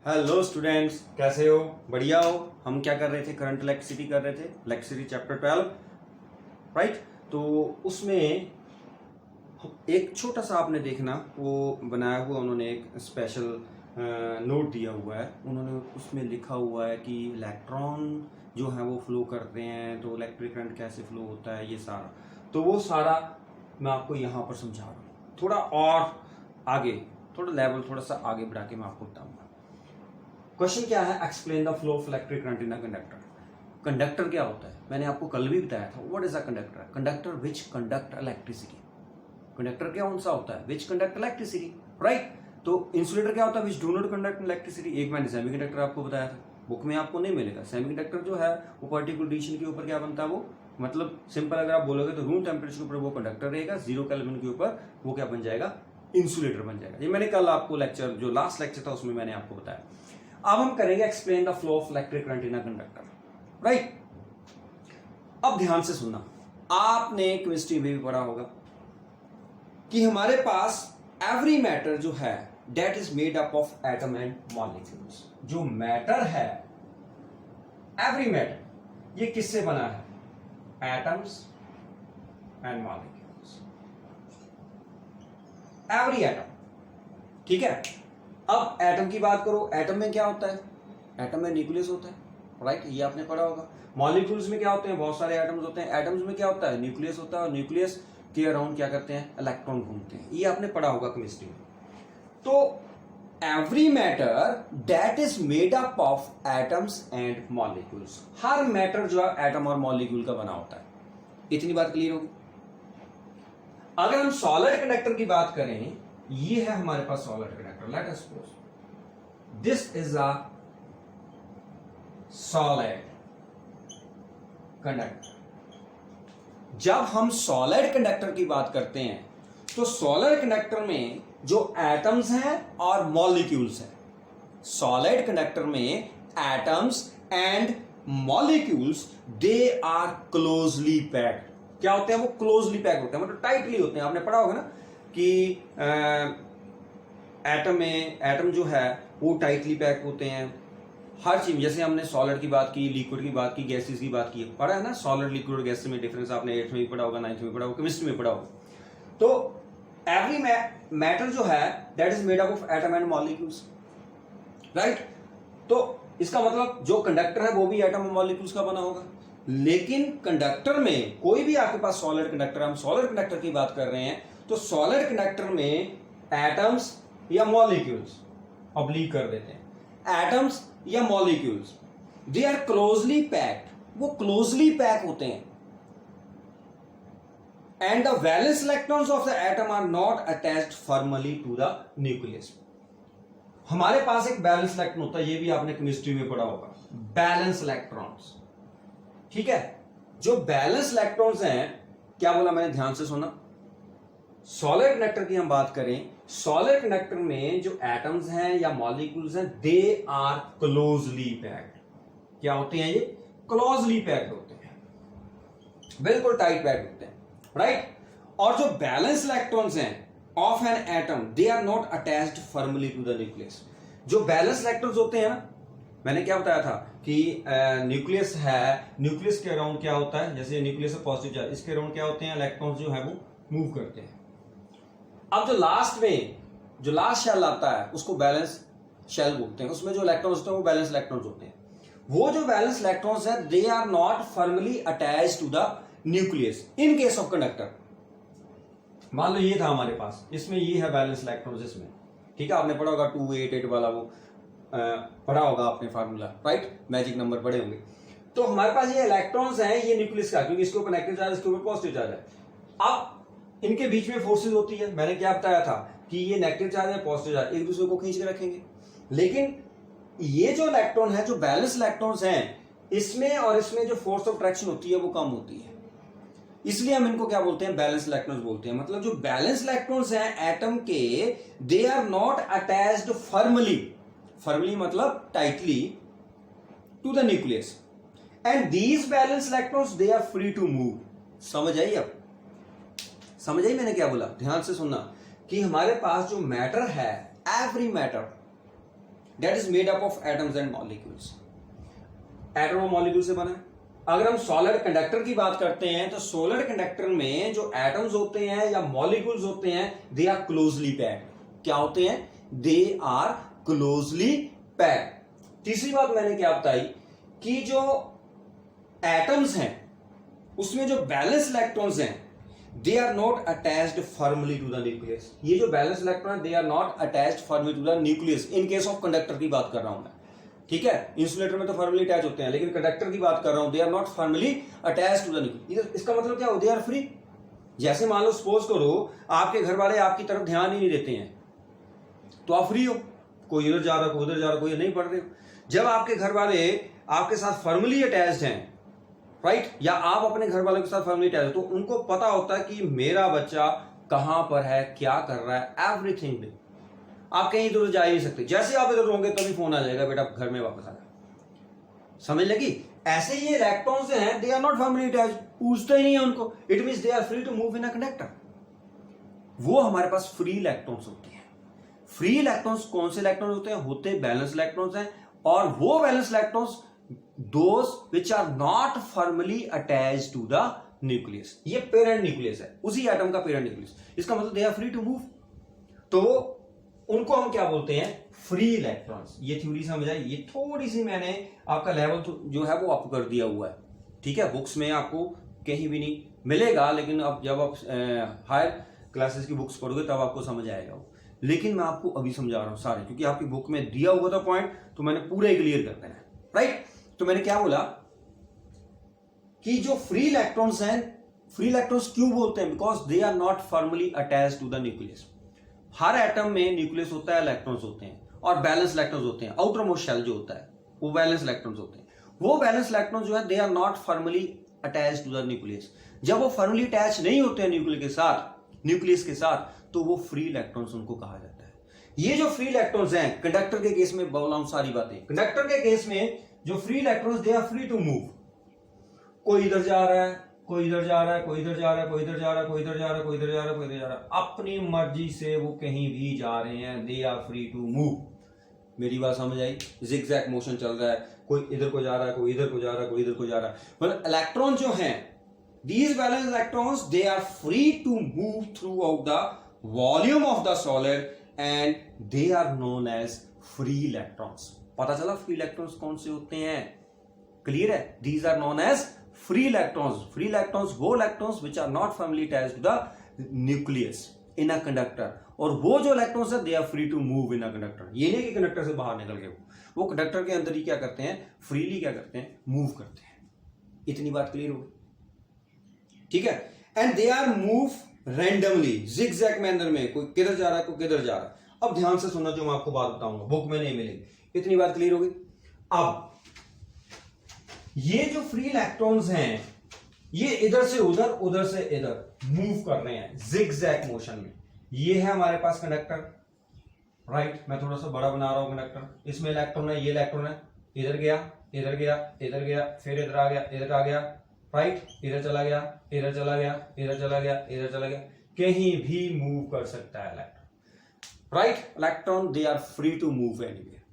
Hello students, कैसे हो? बढ़िया हो? हम क्या कर रहे थे? करंट इलेक्ट्रिसिटी कर रहे थे, इलेक्ट्रिसिटी चैप्टर 12, राइट। तो उसमें एक छोटा सा आपने देखना वो बनाया हुआ, उन्होंने एक स्पेशल नोट दिया हुआ है। उन्होंने उसमें लिखा हुआ है कि इलेक्ट्रॉन जो है वो फ्लो करते हैं, तो इलेक्ट्रिक करंट कैसे फ्लो होता है, ये सारा। तो वो सारा मैं आपको यहाँ पर समझा रहा हूँ। थोड़ा और आगे, थोड़ा लेवल थोड़ा सा आगे बढ़ा के मैं आपको बताऊंगा। क्वेश्चन क्या है? Explain the flow of electric current in a conductor. Conductor क्या होता है? मैंने आपको कल भी बताया था। What is a conductor? Conductor which conduct electricity. Conductor क्या कौन सा होता है? विच कंडक्ट इलेक्ट्रिसिटी, राइट। तो इंसुलेटर क्या होता है? Which do not conduct electricity. एक मैंने सेमीकंडक्टर आपको बताया था, बुक में आपको नहीं मिलेगा। सेमीकंडक्टर जो है वो पर्टिकुलर कंडीशन के ऊपर क्या बनता है, वो मतलब सिंपल अगर आप बोलोगे तो रूम टेम्परेचर के ऊपर वो कंडक्टर रहेगा, 0 केल्विन के ऊपर वो क्या बन जाएगा? इंसुलेटर बन जाएगा। ये मैंने कल आपको लेक्चर, जो लास्ट लेक्चर था उसमें मैंने आपको बताया। अब हम करेंगे explain the flow of electric current in a conductor, right. अब ध्यान से सुनना, आपने केमिस्ट्री में भी पढ़ा होगा कि हमारे पास एवरी मैटर जो है that is made up of atom and molecules. जो मैटर है, एवरी मैटर, ये किससे बना है? Atoms and molecules, every atom, ठीक है। अब एटम की बात करो, एटम में क्या होता है? एटम में न्यूक्लियस होता है, राइट, ये आपने पढ़ा होगा। मॉलिक्यूल्स में क्या होते हैं? बहुत सारे एटम्स होते हैं। एटम्स में क्या होता है? न्यूक्लियस होता है, और न्यूक्लियस के अराउंड क्या करते हैं? इलेक्ट्रॉन घूमते हैं। ये आपने पढ़ा होगा केमिस्ट्री में। तो every matter that is made up of atoms and molecules, her matter जो है एटम और मॉलिक्यूल का बना होता है। इतनी बात क्लियर होगी। अगर हम सॉलिड कंडक्टर की बात करें, ये है हमारे पास solid conductor. Let us suppose this is a solid conductor. जब हम सॉलिड कंडक्टर की बात करते हैं तो सॉलिड कंडक्टर में जो एटम्स हैं और मॉलिक्यूल्स हैं, सॉलिड कंडक्टर में atoms and molecules they are closely packed. क्या होते हैं? वो क्लोजली पैक्ड होते हैं, मतलब टाइटली होते हैं। आपने पढ़ा होगा ना कि एटम में, एटम जो है वो टाइटली पैक होते हैं। हर चीज, जैसे हमने सॉलिड की बात की, लिक्विड की बात की, गैसेस की बात की, पढ़ा है ना? सॉलिड, लिक्विड, गैस में डिफरेंस आपने 8th में भी पढ़ा होगा, 9th में पढ़ा होगा, केमिस्ट्री में पढ़ा होगा। तो एवरी मैटर जो है that is made up of atom and molecules, right. तो इसका मतलब जो कंडक्टर है वो भी एटम और मॉलिक्यूल्स का बना होगा। लेकिन कंडक्टर में कोई भी आपके पास सॉलिड कंडक्टर, हम सॉलिड कंडक्टर की बात कर रहे हैं, तो सॉलिड कंडक्टर में एटम्स या मॉलिक्यूल्स, ऑब्लिक कर देते हैं, एटम्स या molecules, they are closely packed, वो क्लोजली पैक होते हैं। And the valence electrons of the atom are not attached formally to the nucleus. हमारे पास एक बैलेंस इलेक्ट्रॉन होता है, ये भी आपने केमिस्ट्री में पढ़ा होगा, बैलेंस इलेक्ट्रॉन्स, ठीक है। जो बैलेंस इलेक्ट्रॉन्स हैं, क्या बोला मैंने? ध्यान से सुना। सॉलिड कंडक्टर की हम बात करें, सॉलिड कंडक्टर में जो एटम्स हैं या मॉलिक्यूल्स हैं, दे आर क्लोजली पैक्ड। क्या होते हैं ये? क्लोजली पैक्ड होते हैं, बिल्कुल टाइट पैक्ड होते हैं, राइट। और जो बैलेंस इलेक्ट्रॉन्स हैं of an atom, they are not attached firmly to the nucleus. जो बैलेंस इलेक्ट्रॉन्स होते हैं ना, मैंने क्या बताया था कि न्यूक्लियस है, न्यूक्लियस के अराउंड क्या होता है? जैसे न्यूक्लियस पॉजिटिव चार्ज, इसके अराउंड क्या होते हैं? इलेक्ट्रॉन्स जो है वो मूव करते हैं। अब जो लास्ट में जो लास्ट शेल आता है उसको बैलेंस शेल बोलते हैं। उसमें जो इलेक्ट्रॉन्स होते हैं वो बैलेंस इलेक्ट्रॉन्स होते हैं। वो जो बैलेंस इलेक्ट्रॉन्स है, they are not firmly attached to the nucleus in case of conductor. मान लो ये था हमारे पास, इसमें ये है बैलेंस इलेक्ट्रॉन्स इसमें, ठीक है। आपने पढ़ा होगा 288 वाला, वो पढ़ा होगा आपने फार्मूला, राइट, मैजिक नंबर पढ़े होंगे। तो हमारे पास ये इलेक्ट्रॉन्स हैं, ये न्यूक्लियस का, क्योंकि इसके ऊपर नेगेटिव चार्ज, इसके ऊपर पॉजिटिव चार्ज है। अब इनके बीच में फोर्सेस होती है। मैंने क्या बताया था कि ये नेगेटिव चार्ज है, पॉजिटिव चार्ज एक दूसरे को खींच के रखेंगे। लेकिन ये जो इलेक्ट्रॉन है, जो बैलेंस इलेक्ट्रॉन्स हैं, इसमें और इसमें जो फोर्स ऑफ अट्रैक्शन होती है वो कम होती है, इसलिए हम इनको क्या बोलते हैं? बैलेंस इलेक्ट्रॉन्स बोलते हैं। मतलब जो बैलेंस इलेक्ट्रॉन्स हैं एटम के, they are not attached firmly, firmly मतलब tightly, to the nucleus, and these valence electrons they are free to move. समझ आई? अब समझ आई मैंने क्या बोला? ध्यान से सुनना कि हमारे पास जो मैटर है, every matter, that is made up of atoms and molecules. Atom और मॉलिक्यूल से बना है। अगर हम सॉलिड कंडक्टर की बात करते हैं तो सॉलिड कंडक्टर में जो एटम्स होते हैं या मॉलिक्यूल्स होते हैं दे आर क्लोजली पैक्ड। क्या होते हैं? They are closely packed. तीसरी बात मैंने क्या बताई कि जो एटम्स हैं उसमें जो बैलेंस इलेक्ट्रॉन्स हैं they are not attached firmly to the nucleus. ये जो valence electron they are not attached firmly to the nucleus. In case of conductor की बात कर रहा हूं मैं, ठीक है। इंसुलेटर में तो फर्मली अटैच होते हैं, लेकिन कंडक्टर की बात कर रहा हूं, they are not firmly attached to the nucleus. इसका मतलब क्या हो? They are free. जैसे मान लो सपोज करो आपके घर वाले आपकी तरफ ध्यान ही नहीं देते हैं तो आप फ्री हो, कोई इधर जा रहा, कोई उधर जा रहा, कोई नहीं पढ़ रहे हो। जब आपके घर वाले आपके साथ फर्मली अटैच्ड हैं, राइट, या आप अपने घर वालों के साथ फर्मली अटैच्ड हो, तो उनको पता होता है कि मेरा बच्चा कहां पर है, क्या कर रहा है, एवरीथिंग। आप कहीं इधर जा ही नहीं सकते। जैसे आप इधर होंगे तभी फोन आ जाएगा, बेटा घर में वापस आ जाए। समझ लगी? ऐसे ये इलेक्ट्रॉन्स हैं, they are not firmly attached, पूछते ही नहीं है उनको। It means they are free to move in a conductor. वो हमारे पास फ्री इलेक्ट्रॉन्स होते हैं। फ्री इलेक्ट्रॉन्स कौन से इलेक्ट्रॉन्स होते हैं? होते बैलेंस इलेक्ट्रॉन्स हैं। और वो valence electrons those which are not firmly attached to the nucleus. ये पेरेंट न्यूक्लियस है, उसी एटम का पेरेंट न्यूक्लियस। इसका मतलब they are free to move. तो उनको हम क्या बोलते हैं? Free electrons. ये थ्योरी समझ आई? ये थोड़ी सी मैंने आपका लेवल जो है वो अप कर दिया हुआ है, ठीक है। बुक्स में आपको कहीं भी नहीं मिलेगा, लेकिन अब जब आप हायर क्लासेस की बुक्स पढ़ोगे तब आपको समझ आएगा वो। लेकिन मैं आपको अभी समझा रहा हूं सारे, क्योंकि आपकी बुक में दिया हुआ था पॉइंट, तो मैंने पूरा ही क्लियर कर देना है, राइट। तो मैंने क्या बोला कि जो फ्री इलेक्ट्रॉन्स हैं, फ्री इलेक्ट्रॉन्स क्यों बोलते हैं? Because they are not firmly attached to the nucleus. हर एटम में न्यूक्लियस होता है, इलेक्ट्रॉन्स होते हैं, और बैलेंस इलेक्ट्रॉन्स होते हैं। आउटर मोस्ट शेल जो होता है वो बैलेंस इलेक्ट्रॉन्स होते हैं। वो बैलेंस इलेक्ट्रॉन्स जो है they are not firmly attached to the nucleus. जब वो फर्मली अटैच नहीं होते हैं न्यूक्लियस के साथ, तो वो फ्री इलेक्ट्रॉन्स उनको कहा जाता है। ये जो फ्री इलेक्ट्रॉन्स हैं, कंडक्टर के केस में बोल रहा हूं सारी बातें, कंडक्टर के केस में जो free electrons they are free to move. कोई इधर जा रहा है, कोई इधर जा रहा है, कोई इधर जा रहा है, कोई इधर जा रहा है, कोई इधर जा रहा है, कोई इधर जा रहा है, कोई इधर जा रहा है, अपनी मर्जी से वो कहीं भी जा रहे हैं, they are free to move. मेरी बात समझ आई? जिगजैग मोशन चल रहा है, कोई इधर को जा रहा है, कोई इधर को जा रहा है, कोई इधर को जा रहा है। मतलब इलेक्ट्रॉन जो हैं, these valence electrons they are free to move throughout the volume of the solid and they are known as free electrons। पता चला फ्री इलेक्ट्रॉन्स कौन से होते हैं? क्लियर है? these are known as free electrons। free electrons वो electrons which are not firmly attached to the nucleus in a conductor। और वो जो इलेक्ट्रॉन्स है they are free to move in a conductor। ये नहीं कि कंडक्टर से बाहर निकल के वो कंडक्टर के अंदर ही क्या करते हैं? फ्रीली क्या करते हैं? मूव करते हैं। इतनी बात क्लियर होगी, ठीक है। And they are move randomly, zigzag manner में, कोई किधर जा रहा है, कोई किधर जा रहा है। अब ध्यान से सुनना, जो मैं आपको बात बताऊंगा बुक में नहीं मिलेगी। इतनी बात क्लियर होगी? अब ये जो फ्री इलेक्ट्रॉन्स हैं ये इधर से उधर, उधर से इधर मूव कर रहे हैं जिगजैग मोशन में। ये है हमारे पास कंडक्टर, राइट। मैं थोड़ा सा बड़ा बना रहा हूं कंडक्टर। इसमें इलेक्ट्रॉन है, ये इलेक्ट्रॉन है, इधर गया, इधर गया, इधर गया, फिर इधर आ गया, इधर आ गया, राइट, इधर चला गया, इधर चला गया, इधर चला गया, इधर चला गया। कहीं भी मूव कर सकता है electron, right. Electron they are free to move anywhere.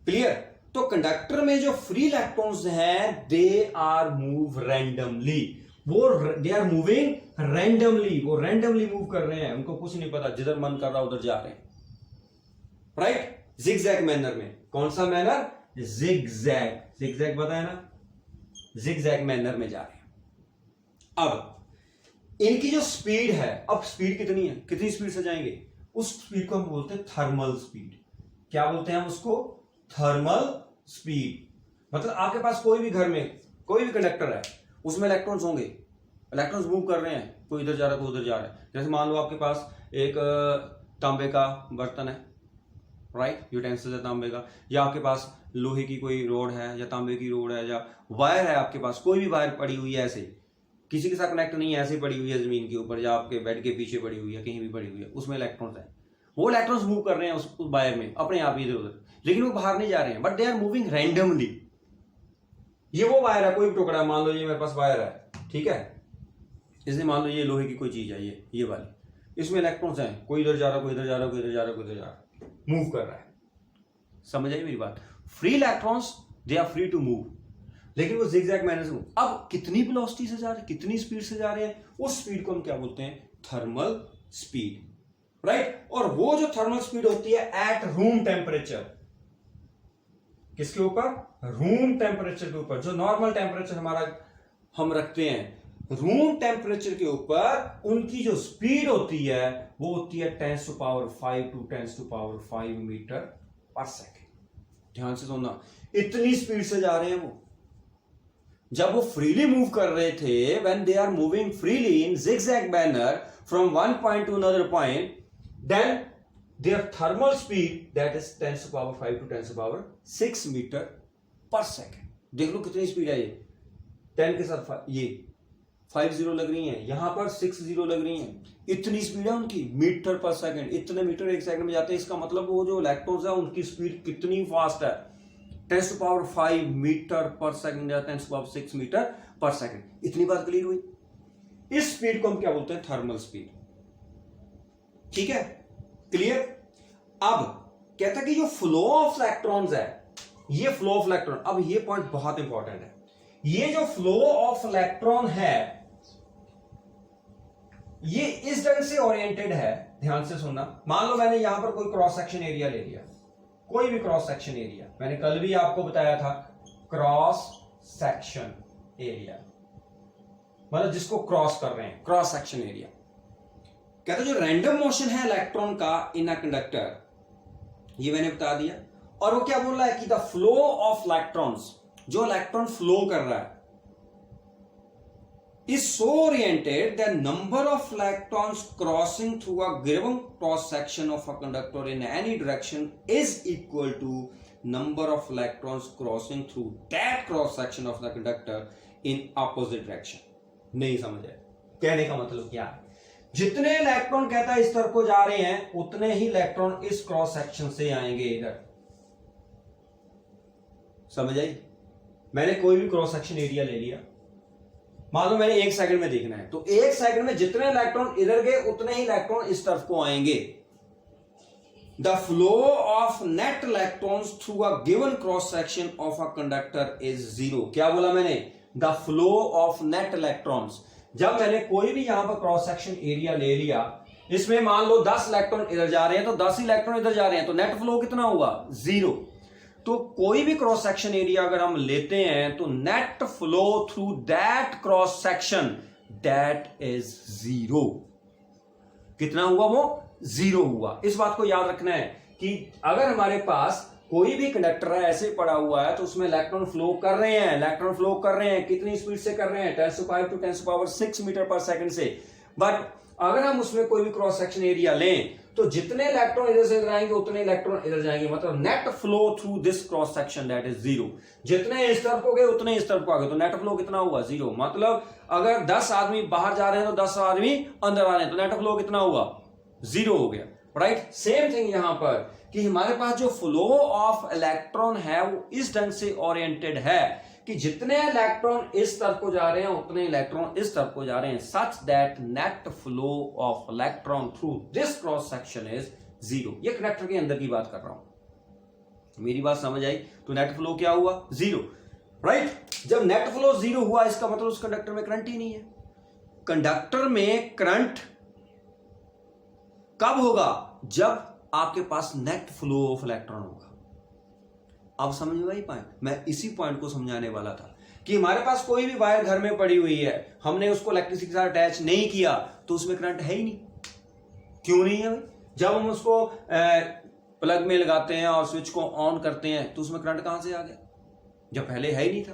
Clear? तो कंडक्टर में जो फ्री इलेक्ट्रॉन्स हैं दे आर मूव रैंडमली। वो दे आर मूविंग रैंडमली, वो रैंडमली मूव कर रहे हैं, उनको कुछ नहीं पता, जिधर मन कर रहा उधर जा रहे हैं, राइट। जिगजैग मैनर में। कौन सा मैनर? जिगजैग। जिगजैग बताया ना, जिगजैग मैनर में जा रहे हैं। अब इनकी जो स्पीड है, अब स्पीड कितनी है, कितनी स्पीड से जाएंगे? उस स्पीड को हम बोलते हैं थर्मल स्पीड। क्या बोलते हैं हम उसको? Thermal speed. मतलब आपके पास कोई भी घर में कोई भी कंडक्टर है, उसमें इलेक्ट्रॉन्स होंगे, इलेक्ट्रॉन्स मूव कर रहे हैं, कोई इधर जा रहा है, कोई उधर जा रहा है। जैसे मान लो आपके पास एक तांबे का बर्तन है, राइट, यूटेंसिल है तांबे का, या आपके पास लोहे की कोई रोड है, या तांबे की रोड है, या वायर है आपके पास, कोई भी वायर पड़ी हुई है, ऐसे किसी के साथ कनेक्ट नहीं है, ऐसे पड़ी हुई है जमीन के ऊपर, या आपके बेड के पीछे पड़ी हुई है, कहीं भी पड़ी हुई है, उसमें इलेक्ट्रॉन्स है। वो इलेक्ट्रॉन्स मूव कर रहे हैं उस वायर में अपने आप इधर उधर, लेकिन वो बाहर नहीं जा रहे हैं, but they are moving randomly. ये वो वायर है, कोई भी टुकड़ा, मान लो ये मेरे पास वायर है, ठीक है, इसलिए मान लो ये लोहे की कोई चीज है, ये वाली, इसमें इलेक्ट्रॉन्स हैं, कोई इधर जा रहा, कोई इधर जा रहा, कोई इधर जा रहा, कोई इधर जा रहा, मूव कर रहा है, समझ आई मेरी बात? Free electrons they are free to move, लेकिन वो जिगजैग मैनर से मूव। अब कितनी वेलोसिटी से जा रहे हैं, कितनी स्पीड से जा रहे हैं, उस स्पीड को हम क्या बोलते हैं? Thermal speed, right? और वो जो थर्मल स्पीड होती है एट रूम टेम्परेचर, किसके ऊपर? रूम टेम्परेचर के ऊपर। जो नॉर्मल टेम्परेचर हमारा हम रखते हैं, रूम टेम्परेचर के ऊपर उनकी जो स्पीड होती है वो होती है 10 to power 5 to 10 to power 5 metre पर सेकेंड। ध्यान से सुनना, इतनी स्पीड से जा रहे हैं वो। जब वो फ्रीली मूव कर रहे थे, when they are moving freely in zigzag manner from one point to another point, then their thermal speed that is 10 to power 5 to 10 to power 6 metre पर सेकेंड। देख लो कितनी स्पीड है ये। 10 के साथ ये 5 जीरो लग रही है, यहां पर 6 जीरो लग रही है। इतनी स्पीड है उनकी, मीटर पर सेकेंड। इतने मीटर एक सेकंड में जाते हैं। इसका मतलब वो जो इलेक्ट्रॉन्स है उनकी स्पीड कितनी फास्ट है? 10 to power 5 मीटर पर सेकंड या 10 to power 6 मीटर पर सेकंड। इतनी बात क्लियर हुई? इस स्पीड को हम क्या बोलते हैं? Thermal speed. ठीक है, क्लियर? अब कहता है कि जो फ्लो ऑफ इलेक्ट्रॉन्स है, ये फ्लो ऑफ इलेक्ट्रॉन, अब ये पॉइंट बहुत इंपॉर्टेंट है। ये जो फ्लो ऑफ इलेक्ट्रॉन है ये इस ढंग से ओरिएंटेड है। ध्यान से सुनना, मान लो मैंने यहां पर कोई क्रॉस सेक्शन एरिया ले लिया, कोई भी क्रॉस सेक्शन एरिया। मैंने कल भी आपको बताया था क्रॉस सेक्शन एरिया मतलब जिसको क्रॉस कर रहे हैं, क्रॉस सेक्शन एरिया। कहते जो रैंडम मोशन है इलेक्ट्रॉन का इन अ कंडक्टर, ये मैंने बता दिया। और वो क्या बोल रहा है कि द फ्लो ऑफ इलेक्ट्रॉन्स, जो इलेक्ट्रॉन फ्लो कर रहा है, is so oriented that number of electrons crossing through a given cross section of a conductor in any direction is equal to number of electrons crossing through that cross section of the conductor in opposite direction। नहीं समझ आए कहने का मतलब क्या है? जितने electron कहता है इस तरफ को जा रहे हैं, उतने ही इलेक्ट्रॉन इस क्रॉस सेक्शन से आएंगे इधर। समझ आई? मैंने कोई भी क्रॉस सेक्शन एरिया ले लिया, मान लो मैंने 1 सेकंड में देखना है, तो 1 सेकंड में जितने इलेक्ट्रॉन इधर गए उतने ही इलेक्ट्रॉन इस तरफ को आएंगे। The flow of net electrons through a given cross section of a conductor is 0। क्या बोला मैंने? The flow of net electrons. जब मैंने कोई भी यहां पर क्रॉस सेक्शन एरिया ले लिया, इसमें मान लो 10 इलेक्ट्रॉन इधर जा रहे हैं, तो 10 इलेक्ट्रॉन इधर जा रहे हैं, तो नेट फ्लो कितना हुआ? 0। तो कोई भी क्रॉस सेक्शन एरिया अगर हम लेते हैं तो net flow through that cross section that is 0। कितना हुआ? वो 0 हुआ। इस बात को याद रखना है कि अगर हमारे पास कोई भी कंडक्टर है ऐसे पड़ा हुआ है, तो उसमें इलेक्ट्रॉन फ्लो कर रहे हैं, इलेक्ट्रॉन फ्लो कर रहे हैं, कितनी स्पीड से कर रहे हैं? 10⁵ to 10⁶ मीटर पर सेकंड से। बट अगर हम उसमें कोई भी क्रॉस सेक्शन एरिया लें, तो जितने इलेक्ट्रॉन इधर से इधर आएंगे उतने इलेक्ट्रॉन इधर जाएंगे। मतलब net flow through this cross section that is 0। जितने इस तरफ को गए उतने इस तरफ को आ गए, तो नेट फ्लो कितना हुआ? 0। मतलब अगर 10 आदमी बाहर जा रहे हैं तो 10 आदमी अंदर आ रहे हैं, तो नेट फ्लो कितना हुआ? 0 हो गया। राइट? सेम थिंग यहां पर कि हमारे पास जो फ्लो ऑफ इलेक्ट्रॉन है वो इस ढंग से ओरिएंटेड है कि जितने इलेक्ट्रॉन इस तरफ को जा रहे हैं उतने इलेक्ट्रॉन इस तरफ को जा रहे हैं, such that net flow of electron through this cross section is 0। ये कंडक्टर के अंदर की बात कर रहा हूं। मेरी बात समझ आई? तो नेट फ्लो क्या हुआ? 0। राइट? जब नेट फ्लो 0 हुआ, इसका मतलब उस कंडक्टर में करंट ही नहीं है। कंडक्टर में करंट कब होगा? जब आपके पास नेट फ्लो ऑफ इलेक्ट्रॉन होगा। अब समझ में आई पॉइंट? मैं इसी पॉइंट को समझाने वाला था कि हमारे पास कोई भी वायर घर में पड़ी हुई है, हमने उसको इलेक्ट्रिसिटी के साथ अटैच नहीं किया, तो उसमें करंट है ही नहीं। क्यों नहीं है भाई? जब हम उसको प्लग में लगाते हैं और स्विच को ऑन करते हैं, तो उसमें करंट कहां से आ गया? जब पहले है ही नहीं था।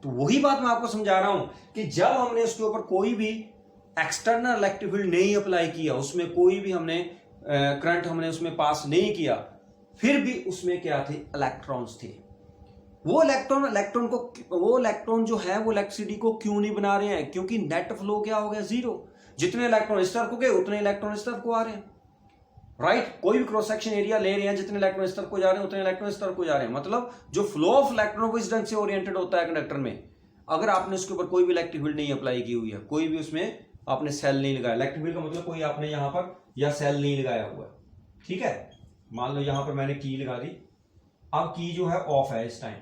तो वही बात मैं आपको समझा रहा हूं कि जब हमने उसके ऊपर कोई भी एक्सटर्नल इलेक्ट्रिक फील्ड नहीं अप्लाई किया, उसमें कोई भी हमने करंट हमने उसमें पास नहीं किया, फिर भी उसमें क्या थे? इलेक्ट्रॉन्स थे। वो इलेक्ट्रॉन जो है वो इलेक्ट्रिसिटी को क्यों नहीं बना रहे हैं? क्योंकि नेट फ्लो क्या हो गया? 0। जितने इलेक्ट्रॉन इस तरफ को गए उतने इलेक्ट्रॉन इस तरफ को आ रहे हैं। राइट? कोई भी क्रॉस सेक्शन एरिया ले रहे हैं, जितने इलेक्ट्रॉन इस तरफ को जा रहे हैं उतने इलेक्ट्रॉन इस तरफ को जा रहे हैं। मतलब जो फ्लो ऑफ इलेक्ट्रॉन वो इस ढंग से ओरिएंटेड होता है कंडक्टर में। अगर आपने उसके ऊपर कोई भी इलेक्ट्रिक फील्ड नहीं अप्लाई की हुई है, कोई भी उसमें आपने सेल नहीं लगाया, इलेक्ट्रिक फील्ड का मतलब कोई आपने यहां पर या सेल नहीं लगाया हुआ है, ठीक है? मान लो यहां पर मैंने की लगा दी, अब की जो है ऑफ है इस टाइम,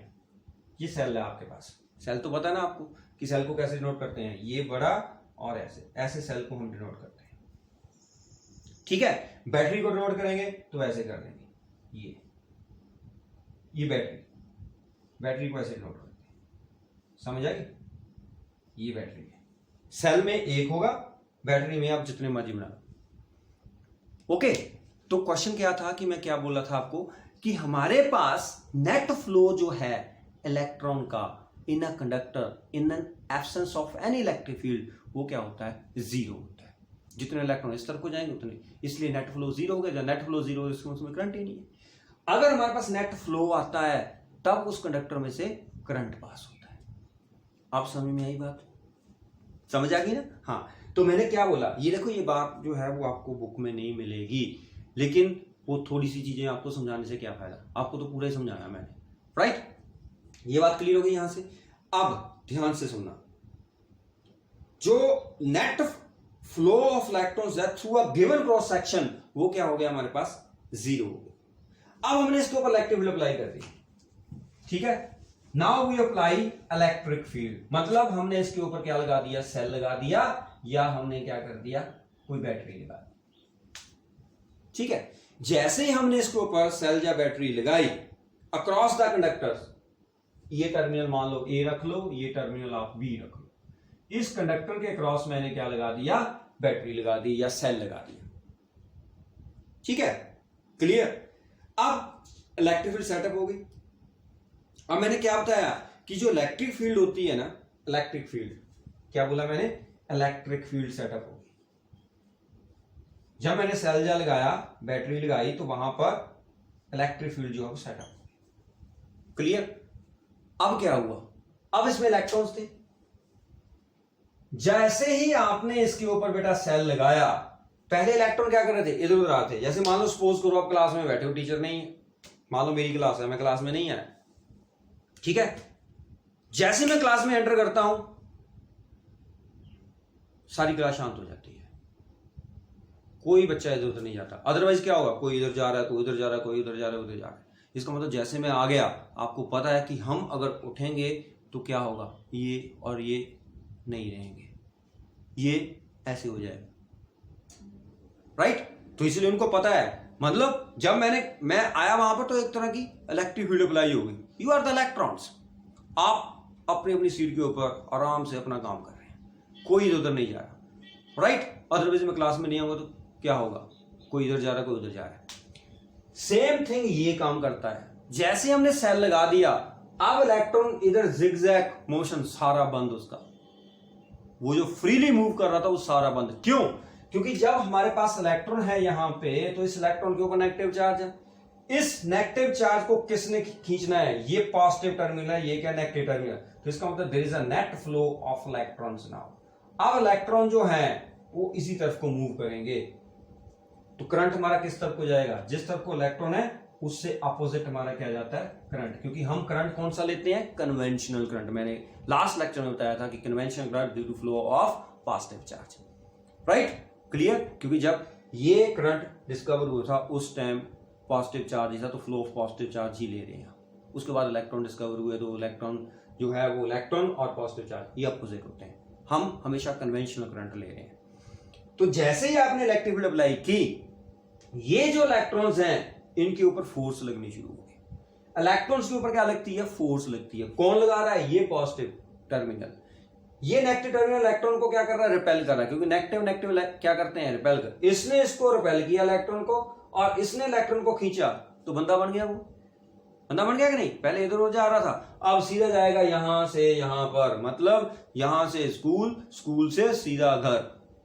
ये सेल है आपके पास, सेल तो पता है ना आपको कि सेल को कैसे डिनोट करते हैं, ये बड़ा और ऐसे ऐसे सेल को हम डिनोट करते हैं, ठीक है। बैटरी को डिनोट करेंगे तो ऐसे कर देंगे, ये बैटरी को ऐसे डिनोट करते हैं, समझ आएगी, ये बैटरी है, सेल में एक होगा, बैटरी में आप जितने मर्जी बना लो। ओके, तो क्वेश्चन क्या था कि मैं क्या बोल रहा था आपको कि हमारे पास नेट फ्लो जो है इलेक्ट्रॉन का in a conductor in an absence of any electric field, वो क्या होता है, जीरो होता है। जितने इलेक्ट्रॉन इस तरफ को जाएंगे उतने, इसलिए नेट फ्लो जीरो हो गया। जब नेट फ्लो जीरो उसमें करंट ही नहीं है। अगर हमारे पास नेट फ्लो आता है तब उस कंडक्टर में से करंट पास होता है। आप समझ में आई बात, समझ आ गई ना। हाँ, तो मैंने क्या बोला, ये देखो ये बात जो है वो आपको बुक में नहीं मिलेगी, लेकिन वो थोड़ी सी चीजें आपको समझाने से क्या फायदा, आपको तो पूरा ही समझाया मैंने, राइट। ये बात क्लियर हो गई यहां से। अब ध्यान से सुनना, जो net flow of electrons through a given cross section, वो क्या हो गया हमारे पास, जीरो हो गया। अब हमने इसके ऊपर इलेक्ट्रिक फील्ड अप्लाई कर दी, ठीक है। Now we apply electric field, मतलब हमने इसके ऊपर क्या लगा दिया, सेल लगा दिया, या हमने क्या कर दिया, कोई बैटरी लगा दी, ठीक है। जैसे ही हमने इसके ऊपर सेल या बैटरी लगाई अक्रॉस द कंडक्टर्स, ये टर्मिनल मान लो ए रख लो, ये टर्मिनल आप बी रख लो, इस कंडक्टर के क्रॉस मैंने क्या लगा दिया, बैटरी लगा दी या सेल लगा दिया, ठीक है, क्लियर। अब इलेक्ट्रिक फील्ड सेटअप हो गई। अब मैंने क्या बताया कि जो इलेक्ट्रिक फील्ड होती है ना, इलेक्ट्रिक फील्ड, क्या बोला मैंने, इलेक्ट्रिक फील्ड सेटअप होगी। जब मैंने सेल जा लगाया, बैटरी लगाई, तो वहां पर इलेक्ट्रिक फील्ड जो है वो सेटअप होगी, क्लियर। अब क्या हुआ, अब इसमें इलेक्ट्रॉन्स थे, जैसे ही आपने इसके ऊपर बेटा सेल लगाया, पहले इलेक्ट्रॉन क्या कर रहे थे, इधर उधर आते। जैसे मान लो सपोज करो आप क्लास में बैठे हो, टीचर नहीं है, मान लो मेरी क्लास है, मैं क्लास में नहीं आया, ठीक है। जैसे मैं क्लास में एंटर करता हूं, सारी क्लास शांत हो जाती है, कोई बच्चा इधर उधर नहीं जाता। अदरवाइज क्या होगा, कोई इधर जा रहा है, कोई उधर जा रहा है, कोई उधर जा रहा है, उधर जा रहा है। इसका मतलब जैसे मैं आ गया, आपको पता है कि हम अगर उठेंगे तो क्या होगा, ये और ये नहीं रहेंगे, ये ऐसे हो जाएगा, राइट। तो इसलिए उनको पता है, मतलब जब मैं आया वहां पर तो एक तरह की इलेक्ट्रिक फील्ड अप्लाई हो गई। यू आर द इलेक्ट्रॉन्स, आप अपनी अपनी सीट के ऊपर आराम से अपना काम कर रहे हैं, कोई इधर उधर नहीं जा रहा, राइट। अदरवाइज मैं क्लास में नहीं आऊंगा तो क्या होगा, कोई इधर जा रहा है, कोई उधर जा रहा है। सेम थिंग ये काम करता है। जैसे हमने सेल लगा दिया, अब इलेक्ट्रॉन इधर जिगजैग मोशन सारा बंद, उसका वो जो फ्रीली मूव कर रहा था वो सारा बंद। क्यों, क्योंकि जब हमारे पास इलेक्ट्रॉन है यहां पे, तो इस इलेक्ट्रॉन के ऊपर नेगेटिव चार्ज है। इस नेगेटिव चार्ज को किसने खींचना है, ये पॉजिटिव टर्मिनल है, ये क्या नेगेटिव टर्मिनल। तो इसका मतलब there is a net flow of electrons now. अब इलेक्ट्रॉन जो है वो इसी तरफ को मूव करेंगे, तो करंट हमारा किस तरफ को जाएगा, जिस तरफ को इलेक्ट्रॉन है उससे अपोजिट हमारा क्या जाता है, करंट। क्योंकि हम करंट कौन सा लेते हैं, कन्वेंशनल करंट। मैंने लास्ट लेक्चर में बताया था कि conventional current due to flow of positive charge, right, clear. क्योंकि जब ये करंट डिस्कवर हुआ था उस टाइम पॉजिटिव चार्ज ही था, तो फ्लो ऑफ पॉजिटिव चार्ज ही ले रहे हैं। उसके बाद इलेक्ट्रॉन डिस्कवर हुए, तो इलेक्ट्रॉन जो है वो इलेक्ट्रॉन और पॉजिटिव चार्ज ये अपोजिट होते हैं। हम हमेशा कन्वेंशनल करंट ले रहे हैं। तो जैसे ही आपने इलेक्ट्रिक फील्ड अप्लाई की, ये जो इलेक्ट्रॉन्स हैं इनके ऊपर फोर्स लगनी शुरू हो गई। इलेक्ट्रॉन्स के ऊपर क्या लगती है, फोर्स लगती है। कौन लगा रहा है, ये पॉजिटिव टर्मिनल। ये नेगेटिव टर्मिनल इलेक्ट्रॉन को क्या कर रहा है, रिपेल कर रहा है, क्योंकि नेगेटिव नेगेटिव क्या करते हैं, रिपेल कर। इसने इसको रिपेल किया इलेक्ट्रॉन को, और इसने इलेक्ट्रॉन को खींचा, तो बंदा बन गया। वो बंदा बन गया कि नहीं, पहले इधर उधर जा रहा था, अब सीधा जाएगा यहां से यहां पर, मतलब यहां से स्कूल, स्कूल से सीधा घर,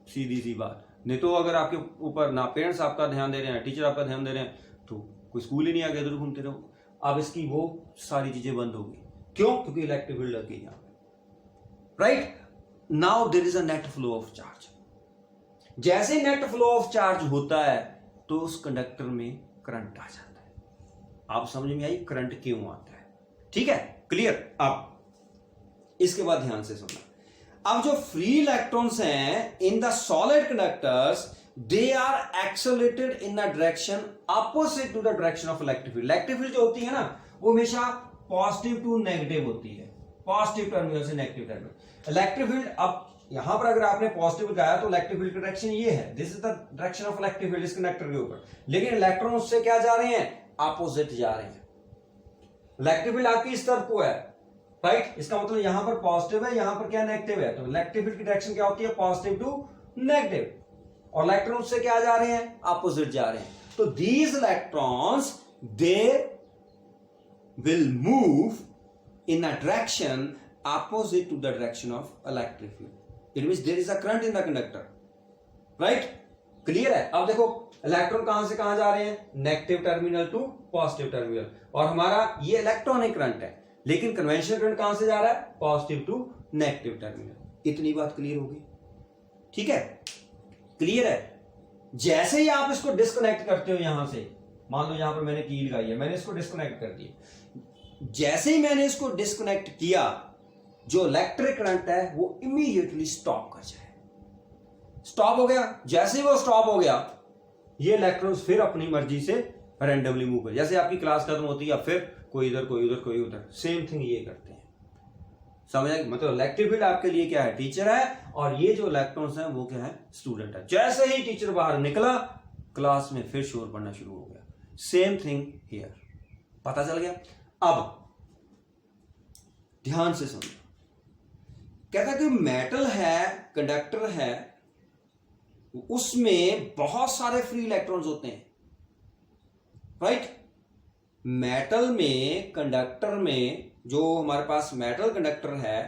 सीधी सी बात। नहीं तो अगर आपके ऊपर ना पेरेंट्स आपका ध्यान दे रहे हैं, टीचर आपका ध्यान दे रहे हैं, तो कोई स्कूल ही नहीं, आगे इधर घूमते रहो। अब इसकी वो सारी चीजें बंद हो गई। क्यों, क्योंकि इलेक्ट्रिक फील्ड लग गई यहां पे, right. Now there is a net flow of charge. जैसे नेट फ्लो ऑफ चार्ज होता है तो उस कंडक्टर में करंट आ जाता है। आप समझ में आई करंट क्यों आता है, ठीक है, क्लियर। अब इसके बाद ध्यान से सुनना। अब जो फ्री इलेक्ट्रॉन्स हैं in the solid conductors, they are accelerated in the direction opposite to the direction of electric field. Electric field जो होती है ना, वो हमेशा पॉजिटिव टू नेगेटिव होती है, पॉजिटिव टर्मिनल से नेगेटिव टर्मिनल। इलेक्ट्रिक फील्ड, अब यहां पर अगर आपने पॉजिटिव लगाया तो इलेक्ट्रिक फील्ड की डायरेक्शन ये है, this is the direction of electric field इस कंडक्टर के ऊपर, लेकिन इलेक्ट्रॉन उससे क्या जा रहे हैं, अपोजिट जा रहे हैं। इलेक्ट्रिक फील्ड आपकी इस तरफ को है, राइट, इसका मतलब यहां पर पॉजिटिव है, यहां पर क्या नेगेटिव है, तो इलेक्ट्रिक फील्ड की डायरेक्शन क्या होती है, पॉजिटिव टू नेगेटिव, और इलेक्ट्रॉन उससे क्या जा रहे हैं, अपोजिट जा रहे हैं। तो these electrons they will move in a direction opposite to the direction of electric field. It means there is a current in the conductor, right? Clear है? अब देखो इलेक्ट्रॉन कहां से कहां जा रहे हैं, negative terminal to positive terminal, और हमारा ये इलेक्ट्रॉनिक करंट है, लेकिन कन्वेंशनल करंट कहां से जा रहा है, पॉजिटिव टू नेगेटिव टर्मिनल। इतनी बात क्लियर होगी, ठीक है, क्लियर है। जैसे ही आप इसको डिस्कनेक्ट करते हो यहां से, मान लो यहां पर मैंने की लगाई है, मैंने इसको डिस्कनेक्ट कर दिया, जैसे ही मैंने इसको डिस्कनेक्ट किया, जो इलेक्ट्रिक करंट है वो इमीडिएटली स्टॉप कर जाए, स्टॉप हो गया। जैसे ही वो स्टॉप हो गया, ये इलेक्ट्रॉन्स फिर अपनी मर्जी से रैंडमली मूव कर, जैसे आपकी क्लास खत्म होती है, फिर कोई इधर कोई उधर कोई उधर, सेम थिंग ये करते हैं, समझ आएगी। मतलब इलेक्ट्रिक फील्ड आपके लिए क्या है, टीचर है, और ये जो इलेक्ट्रॉन्स हैं वो क्या है, स्टूडेंट है। जैसे ही टीचर बाहर निकला, क्लास में फिर शोर पड़ना शुरू हो गया, सेम थिंग हियर, पता चल गया। अब ध्यान से सुनो, कहता कि मेटल है, कंडक्टर है, उसमें बहुत सारे फ्री इलेक्ट्रॉन्स होते हैं, राइट। मेटल में, कंडक्टर में, जो हमारे पास मेटल कंडक्टर है,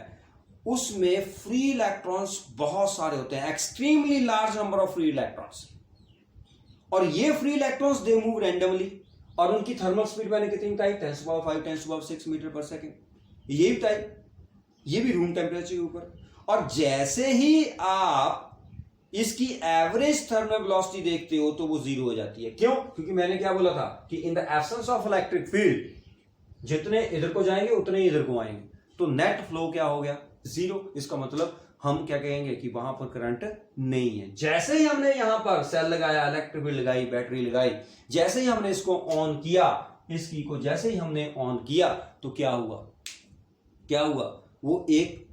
उसमें फ्री इलेक्ट्रॉन्स बहुत सारे होते हैं, extremely large number of free electrons, और ये free electrons they move randomly, और उनकी थर्मल स्पीड मैंने कितनी बताई, 10⁵, 10⁶ मीटर पर सेकेंड, ये बताई, ये भी रूम टेम्परेचर के ऊपर। और जैसे ही आप इसकी एवरेज थर्मल वेलोसिटी देखते हो तो वो 0 हो जाती है। क्यों? क्योंकि मैंने क्या बोला था कि in the absence of electric field, जितने इधर को जाएंगे उतने ही इधर को आएंगे, तो नेट फ्लो क्या हो गया, 0। इसका मतलब हम क्या कहेंगे कि वहां पर करंट नहीं है। जैसे ही हमने यहां पर सेल लगाया, इलेक्ट्रिक फील्ड लगाई, बैटरी लगाई, जैसे ही हमने इसको ऑन किया, इसकी को जैसे ही हमने ऑन किया, तो क्या हुआ, क्या हुआ, वो एक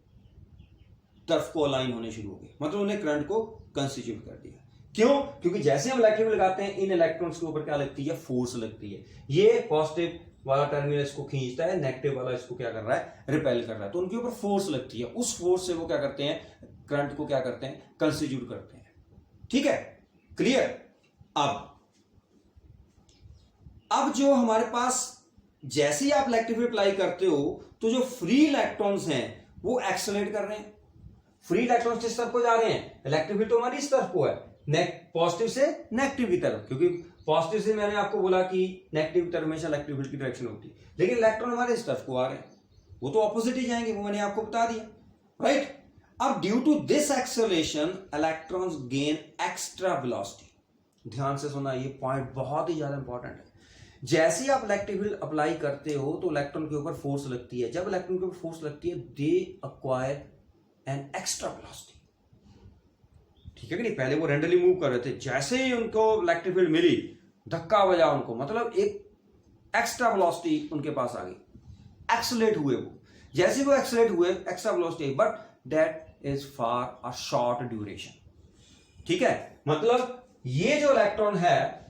तरफ को अलाइन होने शुरू हो गए, मतलब उन्हें करंट को कंस्टिट्यूट कर दिया। क्यों? क्योंकि जैसे हम इलेक्ट्रिक फील्ड लगाते हैं, इन इलेक्ट्रॉन्स के ऊपर क्या लगती है, फोर्स लगती है। ये पॉजिटिव वाला टर्मिनल इसको खींचता है, नेगेटिव वाला इसको क्या कर रहा है, रिपेल कर रहा है, तो उनके ऊपर फोर्स लगती है। उस फोर्स से वो क्या करते हैं, करंट को क्या करते हैं, कंस्टिट्यूट करते हैं। ठीक है, क्लियर। अब जो हमारे पास, जैसे ही आप इलेक्ट्रिक फील्ड अप्लाई करते हो, तो जो फ्री इलेक्ट्रॉन्स हैं वो एक्सेलरेट कर रहे हैं। फ्री इलेक्ट्रॉन्स किस तरफ को जा रहे हैं, इलेक्ट्रिक फील्ड तो हमारी इस तरफ को है, पॉजिटिव से नेगेटिव की तरफ, क्योंकि पॉजिटिव से मैंने आपको बोला कि नेगेटिव की तरफ हमेशा इलेक्ट्रिक फील्ड की डायरेक्शन होती है, लेकिन इलेक्ट्रॉन हमारे इस तरफ को आ रहे हैं, वो तो ऑपोजिट ही जाएंगे, वो मैंने आपको बता दिया, राइट। अब due to this acceleration electrons gain extra velocity. ध्यान से सुना, ये पॉइंट बहुत ही ज्यादा इंपॉर्टेंट है। जैसे ही आप इलेक्ट्रिक फील्ड अप्लाई करते हो तो इलेक्ट्रॉन के ऊपर फोर्स लगती है। जब इलेक्ट्रॉन के ऊपर फोर्स लगती है, दे एक्वायर एन एक्स्ट्रा वेलोसिटी। ठीक है कि नहीं, पहले वो रैंडमली मूव कर रहे थे, जैसे ही उनको इलेक्ट्रिक फील्ड मिली, धक्का बजा उनको, मतलब एक एक्स्ट्रा वेलोसिटी उनके पास आ गई, एक्सेलरेट हुए वो। जैसे वो एक्सेलरेट हुए, extra velocity, but that is for a short duration. ठीक है, मतलब ये जो इलेक्ट्रॉन है,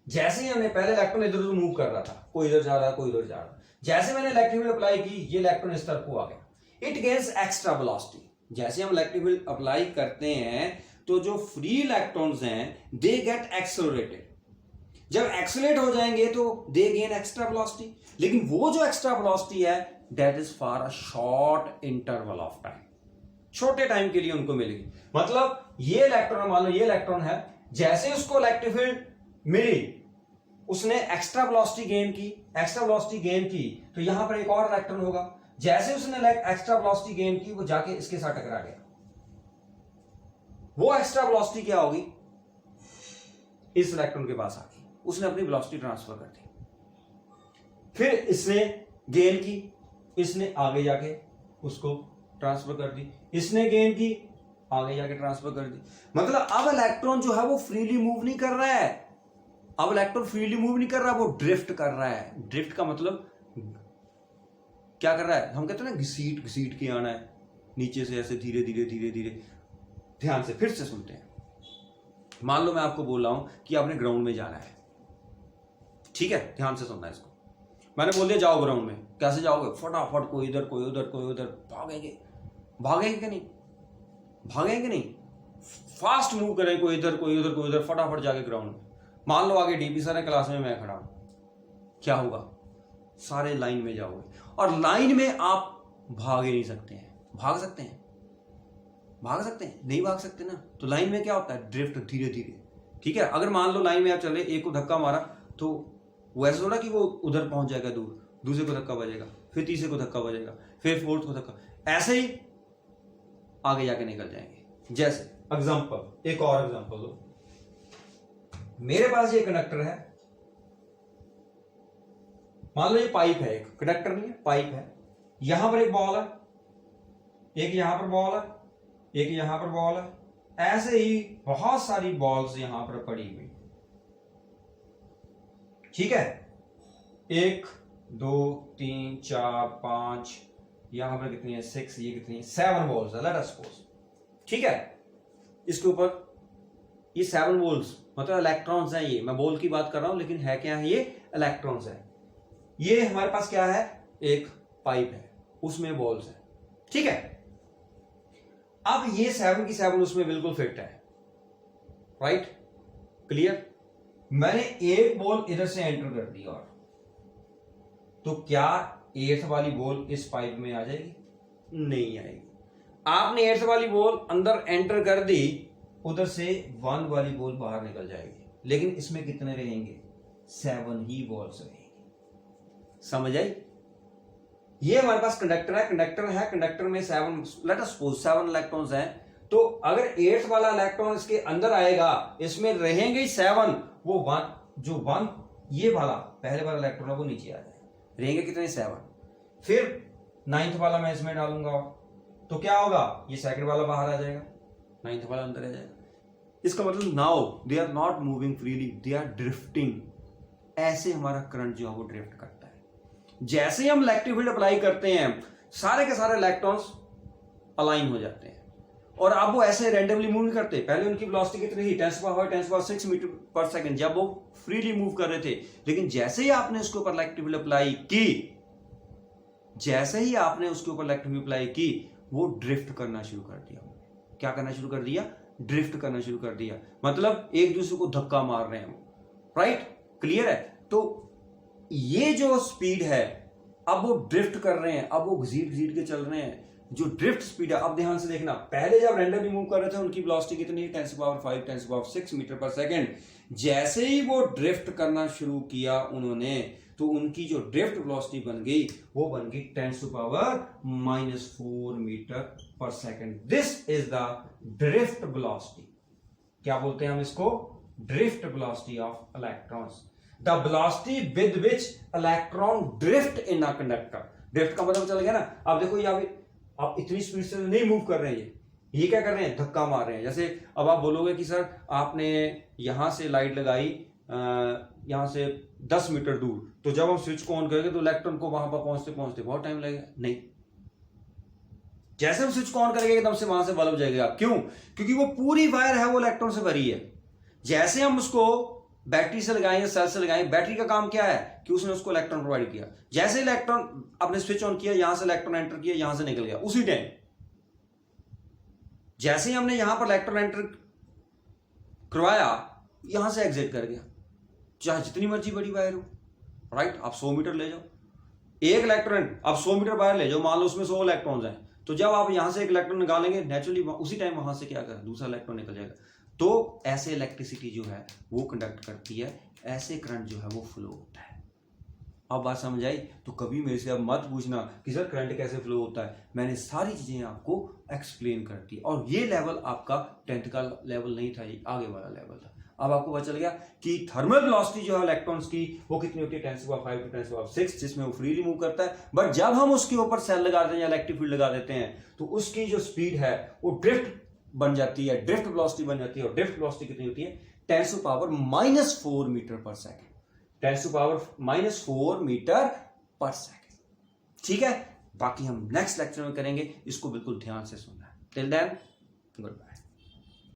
जैसे ही हमने, पहले इलेक्ट्रॉन इधर उधर मूव कर रहा था, कोई इधर जा रहा है, कोई इधर जा रहा है, जैसे मैंने इलेक्ट्रिक फील्ड अप्लाई की, ये इलेक्ट्रॉन इस तरफ को आ गया, इट गेन्स एक्स्ट्रा वेलोसिटी। जैसे हम इलेक्ट्रिक फील्ड अप्लाई करते हैं तो जो फ्री इलेक्ट्रॉन्स हैं दे गेट एक्सेलरेटेड। जब एक्सेलरेट हो जाएंगे तो दे गेन एक्स्ट्रा वेलोसिटी, लेकिन वो जो एक्स्ट्रा वेलोसिटी है that is for a short interval of time, छोटे टाइम के लिए उनको मिलेगी। मतलब ये इलेक्ट्रॉन, मान लो ये इलेक्ट्रॉन है, जैसे उसको इलेक्ट्रिक फील्ड मिली, उसने एक्स्ट्रा वेलोसिटी गेन की, एक्स्ट्रा वेलोसिटी गेन की, तो यहां पर एक और इलेक्ट्रॉन होगा, जैसे उसने एक्स्ट्रा वेलोसिटी गेन की, वो जाके इसके साथ टकरा गया। वो एक्स्ट्रा वेलोसिटी क्या होगी, इस इलेक्ट्रॉन के पास आ गई, उसने अपनी वेलोसिटी ट्रांसफर कर दी। फिर इसने गेन की, इसने आगे जाके उसको ट्रांसफर कर दी, इसने गेन की, आगे जाके ट्रांसफर कर दी। मतलब अब इलेक्ट्रॉन जो है वो फ्रीली मूव नहीं कर रहा है, अब इलेक्ट्रॉन फ्रीली मूव नहीं कर रहा, वो ड्रिफ्ट कर रहा है। ड्रिफ्ट का मतलब क्या कर रहा है, हम कहते हैं ना घसीट घसीट के आना है नीचे से, ऐसे धीरे धीरे धीरे धीरे। ध्यान से फिर से सुनते हैं। मान लो मैं आपको बोल रहा हूं कि आपने ग्राउंड में जाना है, ठीक है, ध्यान से सुनना है इसको। मैंने बोल दिया जाओ ग्राउंड में, कैसे जाओगे, फटाफट, कोई इधर कोई उधर कोई उधर, भागेंगे, भागेंगे कि नहीं, भागेंगे नहीं, फास्ट मूव करें, कोई इधर कोई उधर कोई उधर, फटाफट जाके ग्राउंड में। मान लो आगे डीपी सर है, क्लास में मैं खड़ा हूं, क्या होगा, सारे लाइन में जाओगे, और लाइन में आप भाग ही नहीं सकते हैं। भाग सकते हैं, भाग सकते हैं, नहीं भाग सकते ना। तो लाइन में क्या होता है, ड्रिफ्ट धीरे धीरे, ठीक है। अगर मान लो लाइन में आप चले, एक को धक्का मारा, तो वो ऐसा थोड़ा कि वो उधर पहुंच जाएगा दूर, दूसरे को धक्का बजेगा, फिर तीसरे को धक्का बजेगा, फिर फोर्थ को धक्का, ऐसे ही आगे जाके निकल जाएंगे। जैसे एग्जांपल, एक और एग्जांपल दो। मेरे पास ये कंडक्टर है, मान लो ये पाइप है, एक कंडक्टर नहीं है, पाइप है। यहां पर एक बॉल है, एक यहां पर बॉल है, एक यहां पर बॉल है। ऐसे ही बहुत सारी बॉल्स यहां पर पड़ी हुई, ठीक है। 1 2 3 4 5, यहां पर कितनी है 6, ये कितनी है 7 बॉल्स है, लेट अस सपोज, ठीक है। इसके ऊपर ये 7 बॉल्स मतलब इलेक्ट्रॉन्स हैं। ये मैं बॉल की बात कर रहा हूं, लेकिन है क्या है, ये इलेक्ट्रॉन्स है। ये हमारे पास क्या है, एक पाइप है, उसमें बॉल्स है, ठीक है। अब ये 7 की 7 उसमें बिल्कुल फिट है, राइट, क्लियर। मैंने एक बॉल इधर से एंटर कर दी, और तो क्या 8th वाली बॉल इस पाइप में आ जाएगी, नहीं आएगी। आपने 8th वाली बॉल अंदर एंटर कर दी, उधर से 1 वाली बॉल बाहर निकल जाएगी, लेकिन इसमें कितने रहेंगे, 7 ही बॉल्स रहेंगे। समझ आई। ये हमारे पास कंडक्टर है, कंडक्टर में 7, लेट अस सपोज 7 इलेक्ट्रॉन्स हैं। तो अगर 8th वाला इलेक्ट्रॉन इसके अंदर आएगा, इसमें रहेंगे ही 7, वो 1, जो 1 ये वाला पहले वाला इलेक्ट्रॉन है वो नीचे आ जाएगा, रहेंगे कितने 7। फिर 9th वाला मैं इसमें डालूंगा, तो क्या होगा, ये सेकंड वाला बाहर आ जाएगा, 9th वाला अंदर आ जाएगा। इसका मतलब now they are not moving freely, they are drifting. ऐसे हमारा करंट जो है वो ड्रिफ्ट करता है। जैसे ही हम इलेक्ट्रिक फील्ड अप्लाई करते हैं, सारे के सारे इलेक्ट्रॉन्स अलाइन हो जाते हैं, और अब वो ऐसे रैंडमली मूव नहीं करते। पहले उनकी वेलोसिटी कितनी थी, 10⁻⁶ मीटर पर सेकंड, जब वो फ्रीली मूव कर रहे थे। लेकिन जैसे ही आपने उसके ऊपर इलेक्ट्रिक फील्ड अप्लाई की, जैसे ही आपने उसके ऊपर इलेक्ट्रिक फील्ड अप्लाई की, वो ड्रिफ्ट करना शुरू कर दिया। क्या करना शुरू कर दिया, ड्रिफ्ट करना शुरू कर दिया। मतलब एक दूसरे को धक्का मार रहे हैं, राइट, क्लियर है। तो ये जो स्पीड है, अब वो ड्रिफ्ट कर रहे हैं, अब वो घसीट घसीट के चल रहे हैं। जो ड्रिफ्ट स्पीड है, अब ध्यान से देखना, पहले जब रैंडमली मूव कर रहे थे उनकी वेलोसिटी कितनी, 10⁵ 10⁶ मीटर पर सेकंड। जैसे ही वो ड्रिफ्ट करना शुरू किया उन्होंने, तो उनकी जो ड्रिफ्ट वेलोसिटी बन गई, वो बन गई 10⁻⁻⁴ मीटर पर second. This is the drift velocity. क्या बोलते हैं हम इसको, drift velocity of electrons, the velocity with which electron drift in a conductor. Drift का मतलब चल गया ना। अब देखो यहाँ पे आप इतनी स्पीड से नहीं मूव कर रहे हैं, ये क्या कर रहे हैं, धक्का मार रहे हैं। जैसे अब आप बोलोगे कि सर आपने यहां से लाइट लगाई, यहां से 10 मीटर दूर, तो जब हम स्विच को ऑन करेंगे तो इलेक्ट्रॉन को वहां पर पहुंचते पहुंचते बहुत टाइम लगेगा, नहीं। जैसे हम स्विच को ऑन करेंगे एकदम से वहां से बल्ब जाएगा। क्यों, क्योंकि वो पूरी वायर है वो इलेक्ट्रॉन से भरी है। जैसे हम उसको बैटरी से लगाएं या सेल से लगाएं, बैटरी का काम क्या है कि उसने उसको इलेक्ट्रॉन प्रोवाइड किया। जैसे इलेक्ट्रॉन आपने स्विच ऑन किया, यहां से इलेक्ट्रॉन एंटर किया, यहां से निकल गया उसी टाइम। जैसे ही हमने यहां पर इलेक्ट्रॉन एंटर करवाया, यहां से एग्जिट कर गया, चाहे जितनी मर्जी बड़ी वायर हो, राइट। आप 100 मीटर ले जाओ, एक इलेक्ट्रॉन आप 100 मीटर बाहर ले जाओ, मान लो उसमें 100 इलेक्ट्रॉन्स हैं, तो जब आप यहां से एक इलेक्ट्रॉन निकालेंगे, नेचुरली उसी टाइम वहां से क्या कर दूसरा इलेक्ट्रॉन निकल जाएगा। तो ऐसे इलेक्ट्रिसिटी जो है वो कंडक्ट करती है, ऐसे करंट जो है वो फ्लो होता है। अब बात समझ आई। तो कभी मेरे से अब मत पूछना कि सर करंट कैसे फ्लो होता है, मैंने सारी चीजें आपको एक्सप्लेन कर दी। और ये लेवल आपका 10th का लेवल नहीं था, ये आगे वाला लेवल था। अब आपको पता चल गया कि थर्मल वेलोसिटी जो है इलेक्ट्रॉन्स की वो कितनी होती है, 10⁵ to 10⁶, जिसमें वो फ्रीली मूव करता है। बट जब हम उसके ऊपर सेल लगा देते हैं या इलेक्ट्रिक फील्ड लगा देते हैं, तो उसकी जो स्पीड है वो ड्रिफ्ट बन जाती है, ड्रिफ्ट वेलोसिटी बन जाती है। और ड्रिफ्ट वेलोसिटी कितनी होती है, 10⁻⁻⁴ मीटर पर सेकेंड, 10⁻⁻⁴ मीटर पर सेकेंड। ठीक है, बाकी हम नेक्स्ट लेक्चर में करेंगे, इसको बिल्कुल ध्यान से सुनना है। Till then good bye.